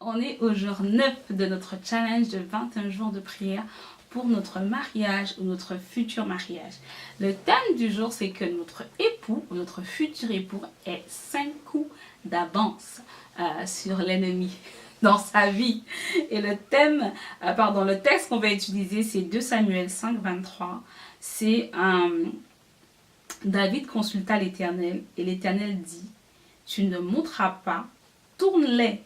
On est au jour 9 de notre challenge de 21 jours de prière pour notre mariage ou notre futur mariage. Le thème du jour, c'est que notre époux ou notre futur époux ait 5 coups d'avance sur l'ennemi dans sa vie. Et le texte qu'on va utiliser, c'est 2 Samuel 5, 23. C'est David consulta l'Éternel et l'Éternel dit, tu ne monteras pas, tourne-les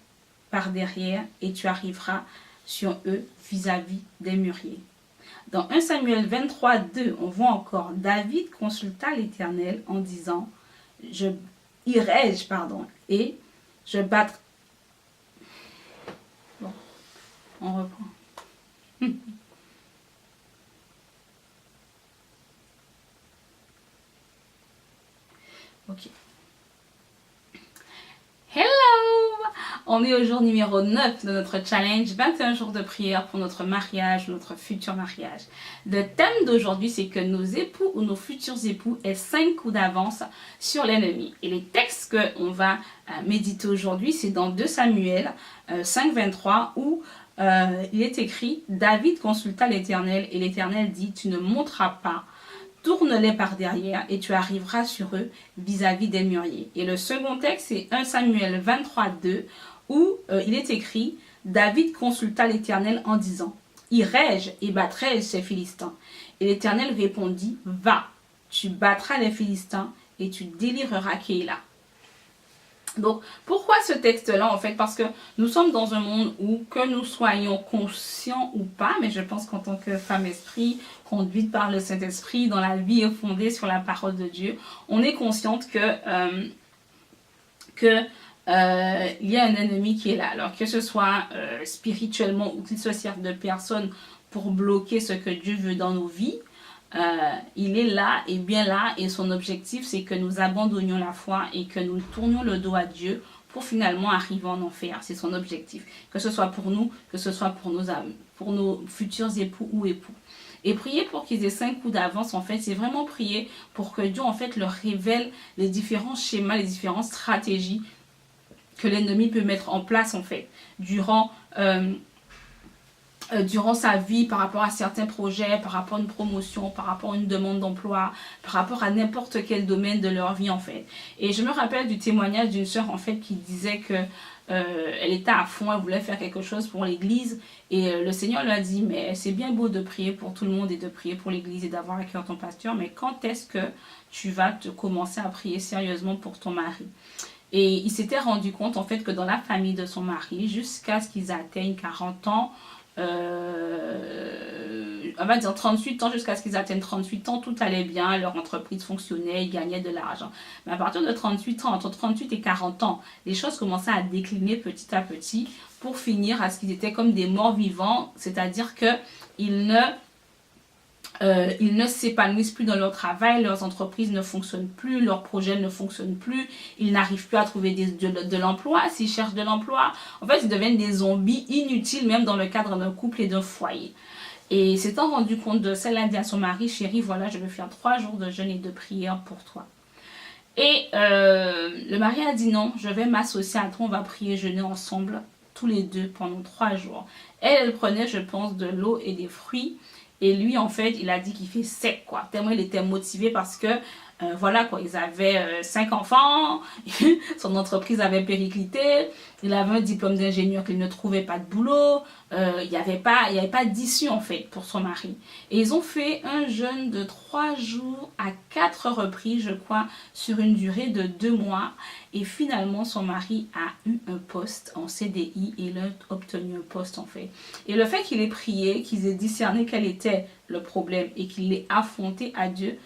par derrière et tu arriveras sur eux vis-à-vis des mûriers. Dans 1 Samuel 23, 2, on voit encore David consulta l'Éternel en disant irai-je et je battrai. Bon, on reprend. Ok. Hello! On est au jour numéro 9 de notre challenge, 21 jours de prière pour notre mariage, notre futur mariage. Le thème d'aujourd'hui, c'est que nos époux ou nos futurs époux aient 5 coups d'avance sur l'ennemi. Et les textes qu'on va méditer aujourd'hui, c'est dans 2 Samuel 5, 23, où il est écrit « David consulta l'Éternel et l'Éternel dit « Tu ne monteras pas, tourne-les par derrière et tu arriveras sur eux vis-à-vis des mûriers. » Et le second texte, c'est 1 Samuel 23, 2, où il est écrit « David consulta l'Éternel en disant « Irai-je et battrai-je ces Philistins ?» Et l'Éternel répondit « Va, tu battras les Philistins et tu délivreras Keïla. » Donc, pourquoi ce texte-là, en fait? Parce que nous sommes dans un monde où, que nous soyons conscients ou pas, mais je pense qu'en tant que femme-esprit, conduite par le Saint-Esprit, dans la vie fondée sur la parole de Dieu, on est consciente il y a un ennemi qui est là. Alors, que ce soit spirituellement ou qu'il se serve de personnes pour bloquer ce que Dieu veut dans nos vies, il est là et bien là, et son objectif c'est que nous abandonnions la foi et que nous tournions le dos à Dieu pour finalement arriver en enfer. C'est son objectif, que ce soit pour nous, que ce soit pour nos futurs époux ou époux. Et prier pour qu'ils aient 5 coups d'avance, en fait, c'est vraiment prier pour que Dieu, en fait, leur révèle les différents schémas, les différentes stratégies que l'ennemi peut mettre en place, en fait, durant sa vie, par rapport à certains projets, par rapport à une promotion, par rapport à une demande d'emploi, par rapport à n'importe quel domaine de leur vie, en fait. Et je me rappelle du témoignage d'une sœur, en fait, qui disait que elle était à fond, elle voulait faire quelque chose pour l'église, et le Seigneur lui a dit, mais c'est bien beau de prier pour tout le monde et de prier pour l'église et d'avoir à cœur ton pasteur, mais quand est-ce que tu vas te commencer à prier sérieusement pour ton mari? Et il s'était rendu compte, en fait, que dans la famille de son mari, jusqu'à ce qu'ils atteignent 40 ans, on va dire 38 ans, jusqu'à ce qu'ils atteignent 38 ans, tout allait bien, leur entreprise fonctionnait, ils gagnaient de l'argent. Mais à partir de 38 ans, entre 38 et 40 ans, les choses commençaient à décliner petit à petit pour finir à ce qu'ils étaient comme des morts vivants, c'est-à-dire qu'ils ne s'épanouissent plus dans leur travail, leurs entreprises ne fonctionnent plus, leurs projets ne fonctionnent plus, ils n'arrivent plus à trouver de l'emploi, s'ils cherchent de l'emploi, en fait ils deviennent des zombies inutiles même dans le cadre d'un couple et d'un foyer. Et s'étant rendu compte de ça, elle a dit à son mari, chérie, voilà, je vais faire 3 jours de jeûne et de prière pour toi. Et le mari a dit non, je vais m'associer à toi, on va prier, jeûner ensemble, tous les deux pendant 3 jours. Elle prenait, je pense, de l'eau et des fruits. Et lui, en fait, il a dit qu'il fait sec, quoi. Tellement il était motivé parce que, voilà, quoi, ils avaient 5 enfants, son entreprise avait périclité, il avait un diplôme d'ingénieur qu'il ne trouvait pas de boulot, il n'y avait pas d'issue, en fait, pour son mari. Et ils ont fait un jeûne de 3 jours à 4 reprises, je crois, sur une durée de 2 mois. Et finalement, son mari a eu un poste en CDI et il a obtenu un poste, en fait. Et le fait qu'il ait prié, qu'ils aient discerné quel était le problème et qu'il l'ait affronté à deux,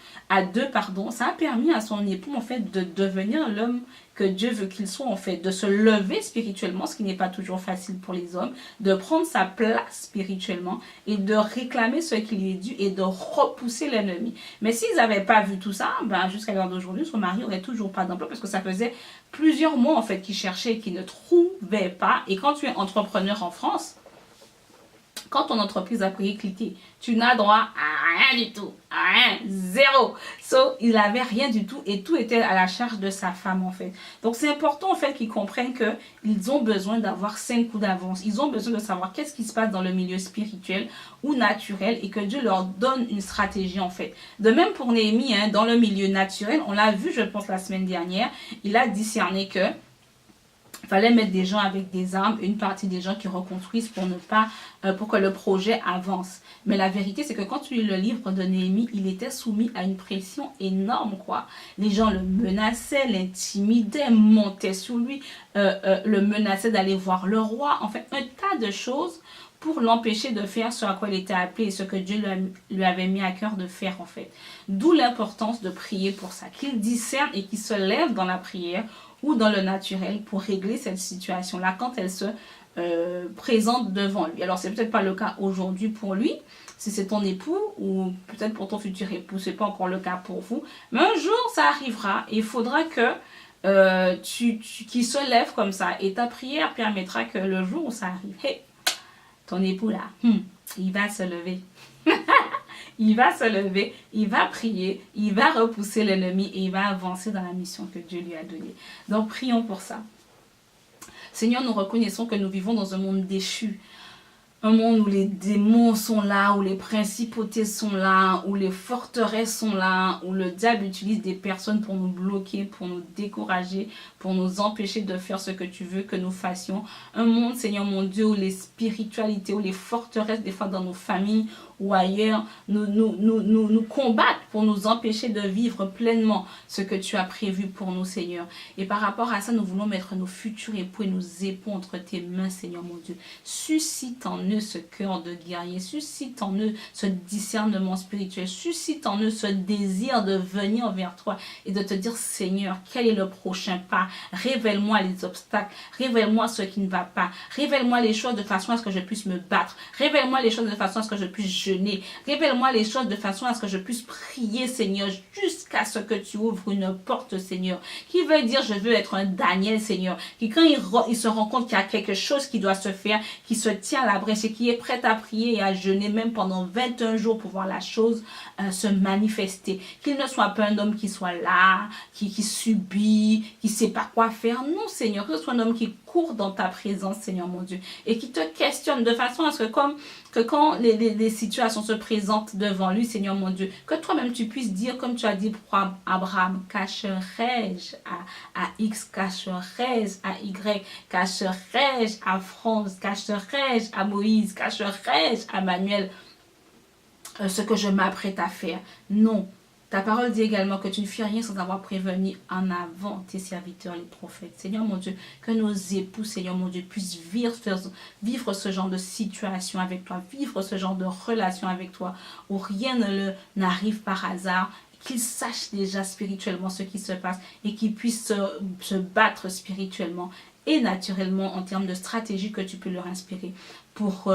ça a permis à son époux, en fait, de devenir l'homme que Dieu veut qu'il soit, en fait, de se lever spirituellement, ce qui n'est pas toujours facile pour les hommes, de prendre sa place spirituellement et de réclamer ce qui lui est dû et de repousser l'ennemi. Mais s'ils n'avaient pas vu tout ça, ben, jusqu'à l'heure d'aujourd'hui, son mari n'aurait toujours pas d'emploi parce que ça faisait plusieurs mois, en fait, qu'il cherchait et qu'il ne trouvait pas. Et quand tu es entrepreneur en France, Quand ton entreprise a périclité, tu n'as droit à rien du tout, à rien, zéro. Il n'avait rien du tout et tout était à la charge de sa femme en fait. Donc c'est important en fait qu'ils comprennent qu'ils ont besoin d'avoir 5 coups d'avance. Ils ont besoin de savoir qu'est-ce qui se passe dans le milieu spirituel ou naturel et que Dieu leur donne une stratégie en fait. De même pour Néhémie, hein, dans le milieu naturel, on l'a vu je pense la semaine dernière, il a discerné que fallait mettre des gens avec des armes, une partie des gens qui reconstruisent pour ne pas, pour que le projet avance. Mais la vérité, c'est que quand tu lis le livre de Néhémie, il était soumis à une pression énorme, quoi. Les gens le menaçaient, l'intimidaient, montaient sur lui, le menaçaient d'aller voir le roi. En fait, un tas de choses pour l'empêcher de faire ce à quoi il était appelé et ce que Dieu lui avait mis à cœur de faire, en fait. D'où l'importance de prier pour ça, qu'il discerne et qu'il se lève dans la prière ou dans le naturel pour régler cette situation-là quand elle se présente devant lui. Alors, c'est peut-être pas le cas aujourd'hui pour lui, si c'est ton époux, ou peut-être pour ton futur époux, c'est pas encore le cas pour vous, mais un jour, ça arrivera et il faudra que qu'il se lève comme ça et ta prière permettra que le jour où ça arrive, hey, ton époux là, il va se lever. Il va se lever, il va prier, il va repousser l'ennemi et il va avancer dans la mission que Dieu lui a donnée. Donc prions pour ça. Seigneur, nous reconnaissons que nous vivons dans un monde déchu. Un monde où les démons sont là, où les principautés sont là, où les forteresses sont là, où le diable utilise des personnes pour nous bloquer, pour nous décourager, pour nous empêcher de faire ce que tu veux que nous fassions. Un monde, Seigneur mon Dieu, où les spiritualités, où les forteresses, des fois dans nos familles ou ailleurs, nous combattent pour nous empêcher de vivre pleinement ce que tu as prévu pour nous, Seigneur. Et par rapport à ça, nous voulons mettre nos futurs époux et nos époux entre tes mains, Seigneur mon Dieu. Suscite en eux ce cœur de guerrier, suscite en eux ce discernement spirituel, suscite en eux ce désir de venir vers toi et de te dire, Seigneur, quel est le prochain pas? Révèle-moi les obstacles, révèle-moi ce qui ne va pas, révèle-moi les choses de façon à ce que je puisse me battre, révèle-moi les choses de façon à ce que je puisse jeûner, révèle-moi les choses de façon à ce que je puisse prier, Seigneur, jusqu'à ce que tu ouvres une porte, Seigneur, qui veut dire je veux être un Daniel, Seigneur, qui quand il se rend compte qu'il y a quelque chose qui doit se faire, qui se tient à la brèche et qui est prêt à prier et à jeûner même pendant 21 jours pour voir la chose se manifester. Qu'il ne soit pas un homme qui soit là, qui subit, qui ne sait pas quoi faire. Non, Seigneur, que ce soit un homme qui court dans ta présence, Seigneur mon Dieu, et qui te questionne de façon à ce que quand les situations se présentent devant lui, Seigneur mon Dieu, que toi-même tu puisses dire, comme tu as dit pour Abraham, cacherai-je à X, cacherai-je à Y, cacherai-je à France, cacherai-je à Moïse, cacherai-je à Manuel ce que je m'apprête à faire. Non. Ta parole dit également que tu ne fais rien sans avoir prévenu en avant tes serviteurs, les prophètes. Seigneur mon Dieu, que nos époux, Seigneur mon Dieu, puissent vivre ce genre de situation avec toi, vivre ce genre de relation avec toi, où rien n'arrive par hasard, qu'ils sachent déjà spirituellement ce qui se passe et qu'ils puissent se battre spirituellement et naturellement en termes de stratégie que tu peux leur inspirer pour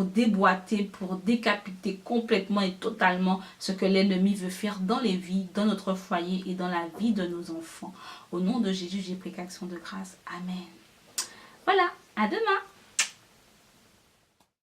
déboîter, pour décapiter complètement et totalement ce que l'ennemi veut faire dans les vies, dans notre foyer et dans la vie de nos enfants. Au nom de Jésus, j'ai pris qu'action de grâce. Amen. Voilà, à demain.